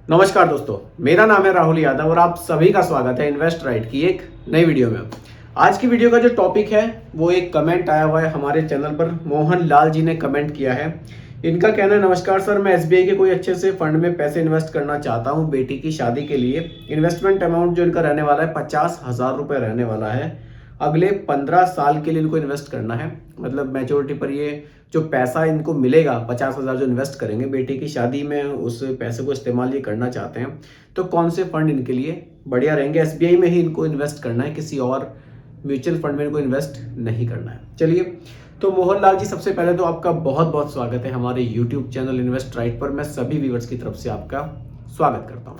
नमस्कार दोस्तों, मेरा नाम है राहुल यादव और आप सभी का स्वागत है इन्वेस्ट राइट की एक नई वीडियो में। आज की वीडियो का जो टॉपिक है वो एक कमेंट आया हुआ है हमारे चैनल पर। मोहन लाल जी ने कमेंट किया है। इनका कहना है, नमस्कार सर, मैं एसबीआई के कोई अच्छे से फंड में पैसे इन्वेस्ट करना चाहता हूँ बेटी की शादी के लिए। इन्वेस्टमेंट अमाउंट जो इनका रहने वाला है 50,000 रुपये रहने वाला है। अगले 15 साल के लिए इनको इन्वेस्ट करना है। मतलब मैच्योरिटी पर ये जो पैसा इनको मिलेगा 50,000 जो इन्वेस्ट करेंगे बेटी की शादी में, उस पैसे को इस्तेमाल ये करना चाहते हैं। तो कौन से फंड इनके लिए बढ़िया रहेंगे? एसबीआई में ही इनको इन्वेस्ट करना है, किसी और म्यूचुअल फंड में इनको इन्वेस्ट नहीं करना है। चलिए, तो मोहन लाल जी, सबसे पहले तो आपका बहुत बहुत स्वागत है हमारे यूट्यूब चैनल इन्वेस्ट राइट पर। मैं सभी व्यूअर्स की तरफ से आपका स्वागत करता हूँ।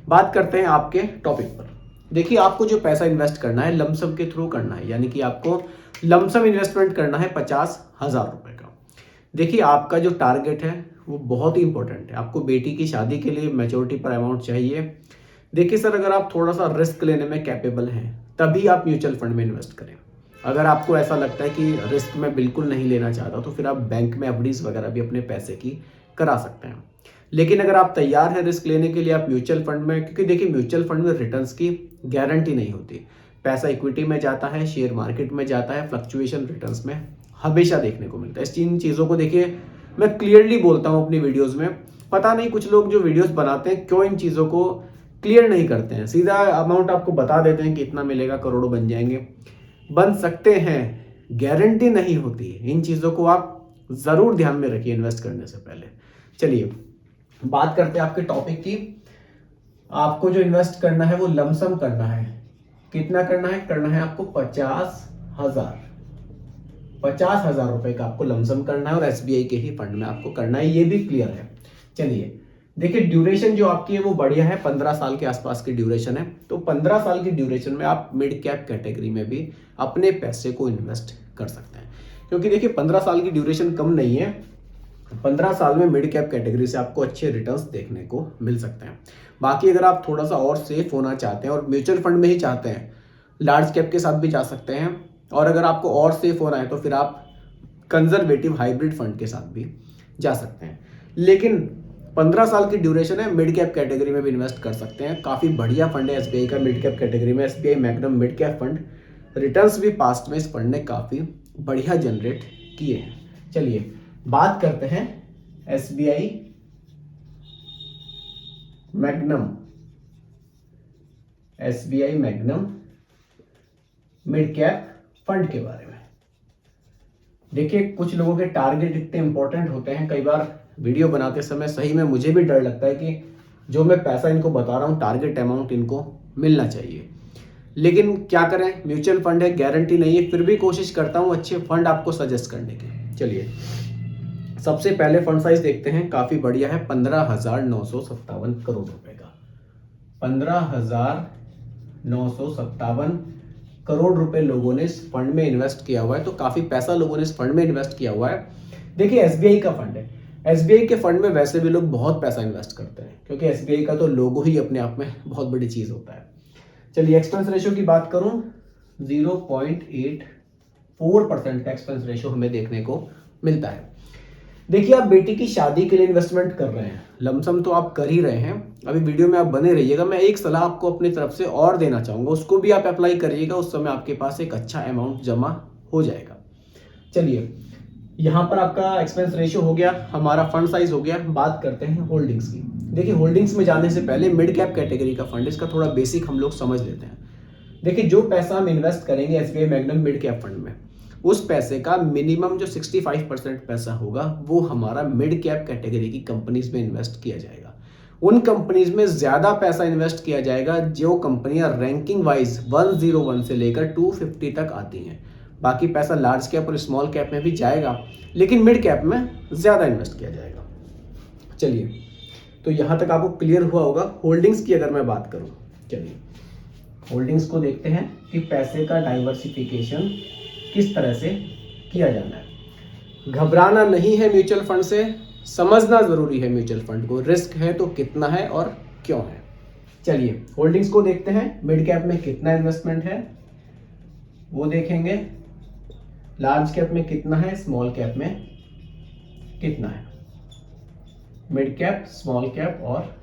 बात करते हैं आपके टॉपिक पर। देखिए, आपको जो पैसा इन्वेस्ट करना है लमसम के थ्रू करना है, यानी कि आपको लमसम इन्वेस्टमेंट करना है 50,000 रुपए का। देखिए, आपका जो टारगेट है वो बहुत ही इंपॉर्टेंट है। आपको बेटी की शादी के लिए मैच्योरिटी पर अमाउंट चाहिए। देखिए सर, अगर आप थोड़ा सा रिस्क लेने में कैपेबल हैं तभी आप म्यूचुअल फंड में इन्वेस्ट करें। अगर आपको ऐसा लगता है कि रिस्क मैं बिल्कुल नहीं लेना चाहता तो फिर आप बैंक में एफडीज वगैरह भी अपने पैसे की करा सकते हैं। लेकिन अगर आप तैयार हैं रिस्क लेने के लिए, आप म्यूचुअल फंड में, क्योंकि देखिए म्यूचुअल फंड में रिटर्न्स की गारंटी नहीं होती। पैसा इक्विटी में जाता है, शेयर मार्केट में जाता है, फ्लक्चुएशन रिटर्न्स में हमेशा देखने को मिलता है। इन चीज़ों को देखिए मैं क्लियरली बोलता हूँ अपनी वीडियोस में। पता नहीं कुछ लोग जो वीडियोस बनाते हैं क्यों इन चीज़ों को क्लियर नहीं करते हैं, सीधा अमाउंट आपको बता देते हैं कि इतना मिलेगा, करोड़ों बन जाएंगे। बन सकते हैं, गारंटी नहीं होती। इन चीज़ों को आप ज़रूर ध्यान में रखिए इन्वेस्ट करने से पहले। चलिए, बात करते हैं आपके टॉपिक की। आपको जो इन्वेस्ट करना है वो लमसम करना है। कितना करना है? करना है आपको 50,000 रुपए का आपको लमसम करना है और एसबीआई के ही फंड में आपको करना है, ये भी क्लियर है। चलिए, देखिए ड्यूरेशन जो आपकी है वो बढ़िया है, 15 साल के आसपास की ड्यूरेशन है। तो 15 साल की ड्यूरेशन में आप मिड कैप कैटेगरी में भी अपने पैसे को इन्वेस्ट कर सकते हैं, क्योंकि देखिए 15 साल की ड्यूरेशन कम नहीं है। 15 साल में मिड कैप कैटेगरी से आपको अच्छे रिटर्न्स देखने को मिल सकते हैं। बाकी अगर आप थोड़ा सा और सेफ होना चाहते हैं और म्यूचुअल फंड में ही चाहते हैं, लार्ज कैप के साथ भी जा सकते हैं। और अगर आपको और सेफ होना है तो फिर आप कंजर्वेटिव हाइब्रिड फंड के साथ भी जा सकते हैं। लेकिन 15 साल की ड्यूरेशन है, मिड कैप कैटेगरी में भी इन्वेस्ट कर सकते हैं। काफ़ी बढ़िया फंड है एसबीआई का मिड कैप कैटेगरी में, SBI magnum mid cap fund. Returns भी पास्ट में इस फंड ने काफ़ी बढ़िया जनरेट किए हैं। चलिए, बात करते हैं SBI magnum mid cap fund के बारे में। देखिए, कुछ लोगों के टारगेट इतने इंपॉर्टेंट होते हैं, कई बार वीडियो बनाते समय सही में मुझे भी डर लगता है कि जो मैं पैसा इनको बता रहा हूँ टारगेट अमाउंट इनको मिलना चाहिए। लेकिन क्या करें, म्यूचुअल फंड है, गारंटी नहीं है, फिर भी कोशिश करता हूँ अच्छे फंड आपको सजेस्ट करने की। चलिए, सबसे पहले फंड साइज देखते हैं, काफी बढ़िया है, 15,957 करोड़ रुपए का। 15,957 करोड़ रुपए लोगों ने इस फंड में इन्वेस्ट किया हुआ है। तो काफी पैसा लोगों ने इस फंड में इन्वेस्ट किया हुआ है। देखिए, एसबीआई का फंड है, एसबीआई के फंड में वैसे भी लोग बहुत पैसा इन्वेस्ट करते हैं, क्योंकि एसबीआई का तो लोगो ही अपने आप में बहुत बड़ी चीज होता है। चलिए, एक्सपेंस रेशियो की बात करूं, 0.84% का एक्सपेंस रेशियो हमें देखने को मिलता है। देखिए, आप बेटी की शादी के लिए इन्वेस्टमेंट कर रहे हैं, लमसम तो आप कर ही रहे हैं। अभी वीडियो में आप बने रहिएगा, मैं एक सलाह आपको अपनी तरफ से और देना चाहूंगा, उसको भी आप अप्लाई करिएगा, उस समय आपके पास एक अच्छा अमाउंट जमा हो जाएगा। चलिए, यहाँ पर आपका एक्सपेंस रेशियो हो गया, हमारा फंड साइज हो गया। बात करते हैं होल्डिंग्स की। देखिए, होल्डिंग्स में जाने से पहले मिड कैप कैटेगरी का फंड, इसका थोड़ा बेसिक हम लोग समझ लेते हैं। देखिए, जो पैसा हम इन्वेस्ट करेंगे SBI magnum mid cap fund में, उस पैसे का मिनिमम जो 65% पैसा होगा वो हमारा मिड कैप कैटेगरी की कंपनीज में इन्वेस्ट किया जाएगा। उन कंपनीज में ज्यादा पैसा इन्वेस्ट किया जाएगा जो कंपनियां रैंकिंग वाइज 101 से लेकर 250 तक आती हैं। बाकी पैसा लार्ज कैप और स्मॉल कैप में भी जाएगा, लेकिन मिड कैप में ज्यादा इन्वेस्ट किया जाएगा। चलिए, तो यहां तक आपको क्लियर हुआ होगा। होल्डिंग्स की अगर मैं बात करूं, चलिए होल्डिंग्स को देखते हैं कि पैसे का डाइवर्सिफिकेशन किस तरह से किया जाना है। घबराना नहीं है म्यूचुअल फंड से, समझना जरूरी है म्यूचुअल फंड को, रिस्क है तो कितना है और क्यों है। चलिए, होल्डिंग्स को देखते हैं, मिड कैप में कितना इन्वेस्टमेंट है वो देखेंगे, लार्ज कैप में कितना है, स्मॉल कैप में कितना है, मिड कैप, स्मॉल कैप और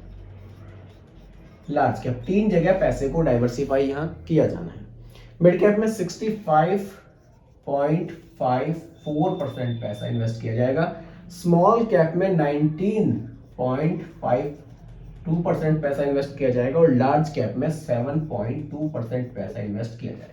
लार्ज कैप, 3 जगह पैसे को डाइवर्सिफाई यहाँ किया जाना है। मिड कैप में 65.54% पैसा इन्वेस्ट किया जाएगा। स्मॉल कैप में 19.52% पैसा इन्वेस्ट किया जाएगा और लार्ज कैप में 7.2% पैसा इन्वेस्ट किया जाएगा।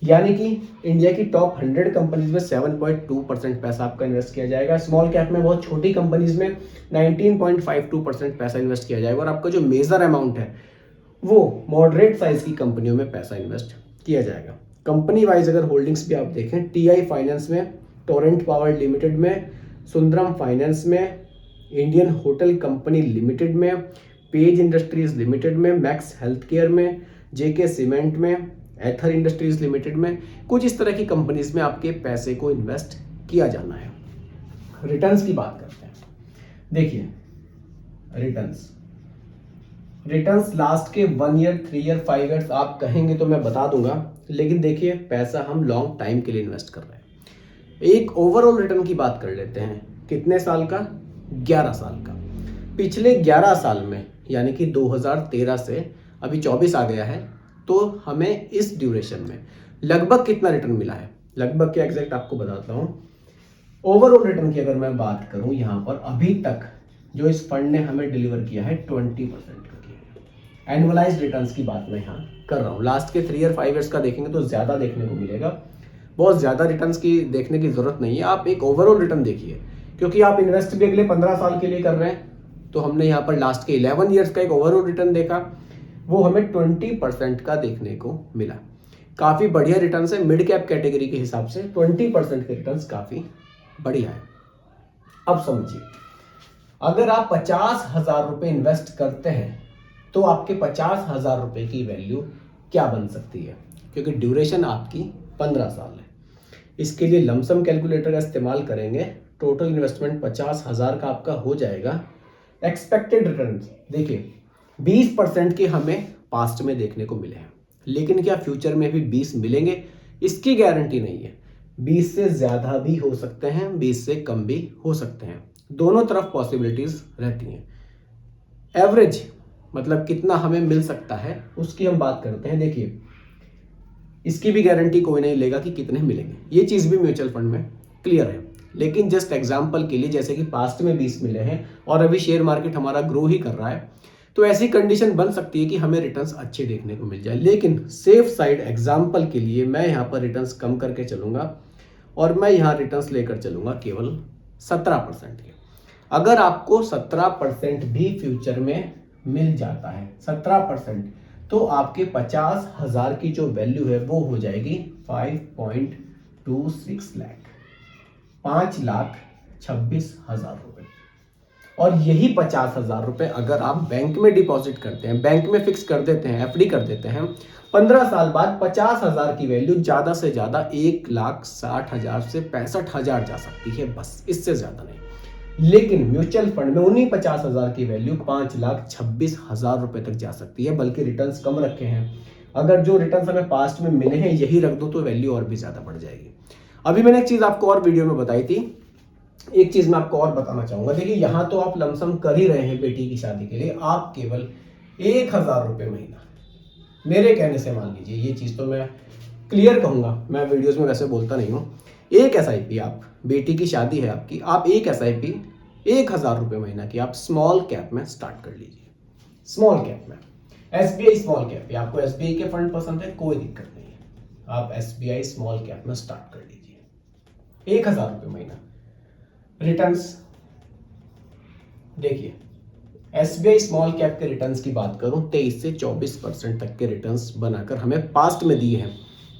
यानी कि इंडिया की टॉप 100 कंपनीज में 7.2% पैसा आपका इन्वेस्ट किया जाएगा। स्मॉल कैप में बहुत छोटी कंपनीज में 19.52% पैसा इन्वेस्ट किया जाएगा और आपका जो मेजर अमाउंट है वो मॉडरेट साइज की कंपनियों में पैसा इन्वेस्ट किया जाएगा। कंपनी वाइज अगर होल्डिंग्स भी आप देखें, टीआई फाइनेंस में, टोरेंट पावर लिमिटेड में, सुंदरम फाइनेंस में, इंडियन होटल कंपनी लिमिटेड में, पेज इंडस्ट्रीज लिमिटेड में, मैक्स हेल्थ केयर में, जेके सीमेंट में, एथर इंडस्ट्रीज लिमिटेड में, कुछ इस तरह की कंपनीज में आपके पैसे को इन्वेस्ट किया जाना है। रिटर्न्स की बात करते हैं। देखिए रिटर्न्स लास्ट के 1 ईयर, 3 ईयर, 5 ईयर्स आप कहेंगे तो मैं बता दूंगा, लेकिन देखिए पैसा हम लॉन्ग टाइम के लिए इन्वेस्ट कर रहे हैं। एक ओवरऑल रिटर्न की बात कर लेते हैं। कितने साल का? 11 साल का। पिछले 11 साल में यानी कि 2013 से अभी 24 आ गया है, तो हमें इस ड्यूरेशन में लगभग कितना रिटर्न मिला है, लगभग क्या एग्जैक्ट आपको बताता हूं। ओवरऑल रिटर्न की अगर मैं बात करूं यहां पर अभी तक जो इस फंड ने हमें डिलीवर किया है 20% का किया है। एनुअलाइज्ड रिटर्न्स की बात मैं यहां कर रहा हूं। लास्ट के 3 ईयर 5 ईयर्स का देखेंगे तो ज्यादा देखने को मिलेगा। बहुत ज्यादा रिटर्न्स की देखने की जरूरत नहीं है, आप एक ओवरऑल रिटर्न देखिए, क्योंकि आप इन्वेस्ट भी अगले 15 साल के लिए कर रहे हैं। तो हमने यहाँ पर लास्ट के 11 ईयर्स का एक ओवरऑल रिटर्न देखा, वो हमें 20% का देखने को मिला। काफी बढ़िया रिटर्न है। मिड कैप कैटेगरी के हिसाब से 20% के रिटर्न काफी बढ़िया है। अब समझिए, अगर आप 50,000 रुपए इन्वेस्ट करते हैं तो आपके 50,000 रुपए की वैल्यू क्या बन सकती है, क्योंकि ड्यूरेशन आपकी 15 साल है। इसके लिए लमसम कैलकुलेटर का इस्तेमाल करेंगे, टोटल इन्वेस्टमेंट 50,000 का आपका हो जाएगा। एक्सपेक्टेड रिटर्न देखिए 20% के हमें पास्ट में देखने को मिले हैं, लेकिन क्या फ्यूचर में भी 20 मिलेंगे इसकी गारंटी नहीं है। 20 से ज्यादा भी हो सकते हैं, 20 से कम भी हो सकते हैं, दोनों तरफ पॉसिबिलिटीज रहती हैं। एवरेज मतलब कितना हमें मिल सकता है उसकी हम बात करते हैं। देखिए इसकी भी गारंटी कोई नहीं लेगा कि कितने मिलेंगे, ये चीज भी म्यूचुअल फंड में क्लियर है। लेकिन जस्ट एग्जांपल के लिए, जैसे कि पास्ट में 20 मिले हैं और अभी शेयर मार्केट हमारा ग्रो ही कर रहा है, तो ऐसी कंडीशन बन सकती है कि हमें रिटर्न्स अच्छे देखने को मिल जाए। लेकिन सेफ साइड एग्जांपल के लिए मैं यहाँ पर रिटर्न्स कम करके चलूंगा और मैं यहाँ रिटर्न्स लेकर चलूंगा केवल 17% के। अगर आपको 17% भी फ्यूचर में मिल जाता है, 17%, तो आपके 50,000 की जो वैल्यू है वो हो जाएगी 5.26 लाख, 5,26,000 रुपए। और यही 50,000 रुपए अगर आप बैंक में डिपॉजिट करते हैं, बैंक में फिक्स कर देते हैं, एफडी कर देते हैं, 15 साल बाद 50,000 की वैल्यू ज्यादा से ज्यादा 1,60,000 से 65,000 जा सकती है, बस, इससे ज्यादा नहीं। लेकिन म्यूचुअल फंड में उन्हीं 50,000 की वैल्यू 5,26,000 रुपए तक जा सकती है, बल्कि रिटर्न्स कम रखे हैं। अगर जो रिटर्न्स हमें पास्ट में मिले हैं यही रख दो तो वैल्यू और भी ज्यादा बढ़ जाएगी। अभी मैंने एक चीज आपको और वीडियो में बताई थी, एक चीज मैं आपको और बताना चाहूंगा। देखिए यहाँ तो आप लमसम कर ही रहे हैं बेटी की शादी के लिए, आप केवल 1,000 रुपए महीना मेरे कहने से मान लीजिए, ये चीज तो मैं क्लियर कहूंगा, मैं वीडियोस में वैसे बोलता नहीं हूँ। एक SIP, आप बेटी की शादी है आपकी, आप एक SIP 1,000 रुपए महीना की आप स्मॉल कैप में स्टार्ट कर लीजिए। स्मॉल कैप में SBI स्मॉल कैप, आपको SBI के फंड पसंद है, कोई दिक्कत नहीं है, आप SBI स्मॉल कैप में स्टार्ट कर लीजिए। 1,000 रुपए महीना रिटर्न्स। देखिए SBI स्मॉल कैप के रिटर्न्स की बात करूं, 23 से 24% तक के रिटर्न्स बनाकर हमें पास्ट में दिए हैं।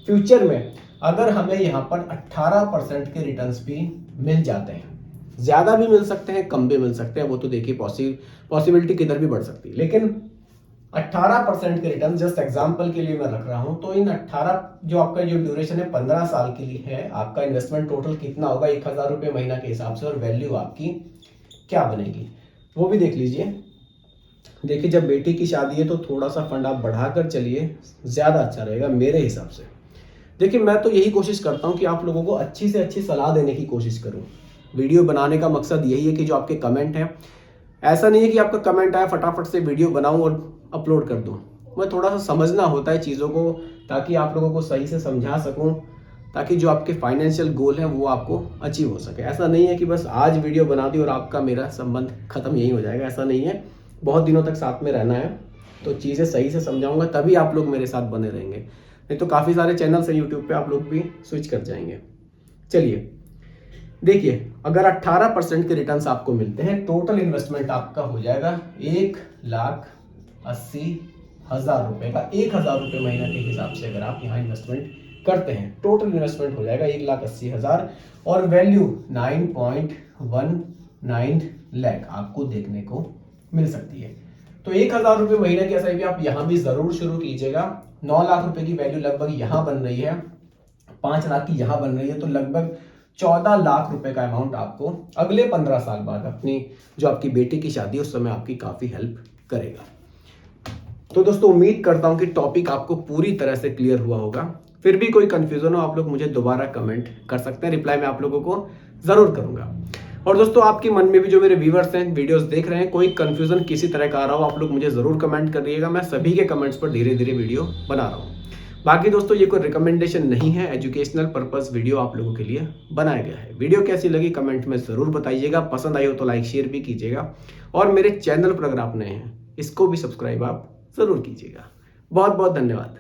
फ्यूचर में अगर हमें यहाँ पर 18% के रिटर्न्स भी मिल जाते हैं, ज्यादा भी मिल सकते हैं, कम भी मिल सकते हैं, वो तो देखिए पॉसिबिलिटी किधर भी बढ़ सकती है, लेकिन 18% के रिटर्न जस्ट एग्जांपल के लिए मैं रख रहा हूं। तो इन 18 जो आपका जो ड्यूरेशन है 15 साल के लिए है, आपका इन्वेस्टमेंट टोटल कितना होगा 1,000 रुपए महीना के हिसाब से, और वैल्यू आपकी क्या बनेगी वो भी देख लीजिए। देखिए जब बेटी की शादी है तो थोड़ा सा फंड आप बढ़ाकर चलिए, ज्यादा अच्छा रहेगा मेरे हिसाब से। देखिए मैं तो यही कोशिश करता हूं कि आप लोगों को अच्छी से अच्छी सलाह देने की कोशिश करूं। वीडियो बनाने का मकसद यही है कि जो आपके कमेंट हैं, ऐसा नहीं है कि आपका कमेंट आया फटाफट से वीडियो बनाऊं और अपलोड कर दूं। मैं थोड़ा सा समझना होता है चीज़ों को, ताकि आप लोगों को सही से समझा सकूं, ताकि जो आपके फाइनेंशियल गोल हैं वो आपको अचीव हो सके। ऐसा नहीं है कि बस आज वीडियो बना दी और आपका मेरा संबंध खत्म यही हो जाएगा, ऐसा नहीं है। बहुत दिनों तक साथ में रहना है, तो चीज़ें सही से समझाऊंगा, तभी आप लोग मेरे साथ बने रहेंगे। नहीं तो काफ़ी सारे चैनल्स हैं यूट्यूब पे, आप लोग भी स्विच कर जाएंगे। चलिए देखिए, अगर 18% के रिटर्न्स आपको मिलते हैं, टोटल इन्वेस्टमेंट आपका हो जाएगा 1,80,000 रुपए का। 1,000 रुपये महीना के हिसाब से अगर आप यहाँ इन्वेस्टमेंट करते हैं, टोटल इन्वेस्टमेंट हो जाएगा 1,80,000 और वैल्यू 9.19 लाख आपको देखने को मिल सकती है। तो 1,000 रुपये महीने की एसआईपी आप यहाँ भी जरूर शुरू कीजिएगा। 9 लाख रुपए की वैल्यू लगभग यहाँ बन रही है, 5 लाख की यहाँ बन रही है, तो लगभग 14 लाख रुपए का अमाउंट आपको अगले 15 साल बाद अपनी जो आपकी बेटी की शादी है उस समय आपकी काफी हेल्प करेगा। तो दोस्तों उम्मीद करता हूं कि टॉपिक आपको पूरी तरह से क्लियर हुआ होगा। फिर भी कोई कंफ्यूजन हो आप लोग मुझे दोबारा कमेंट कर सकते हैं, रिप्लाई मैं आप लोगों को जरूर करूंगा। और दोस्तों आपके मन में भी जो मेरे व्यूअर्स हैं, वीडियोस देख रहे हैं, कोई कंफ्यूजन किसी तरह का आ रहा हो, आप लोग मुझे जरूर कमेंट करिएगा। मैं सभी के कमेंट्स पर धीरे धीरे वीडियो बना रहा हूँ। बाकी दोस्तों ये कोई रिकमेंडेशन नहीं है, एजुकेशनल पर्पस वीडियो आप लोगों के लिए बनाया गया है। वीडियो कैसी लगी कमेंट में जरूर बताइएगा, पसंद आई हो तो लाइक शेयर भी कीजिएगा, और मेरे चैनल पर अगर आप नए हैं इसको भी सब्सक्राइब आप जरूर कीजिएगा। बहुत बहुत धन्यवाद।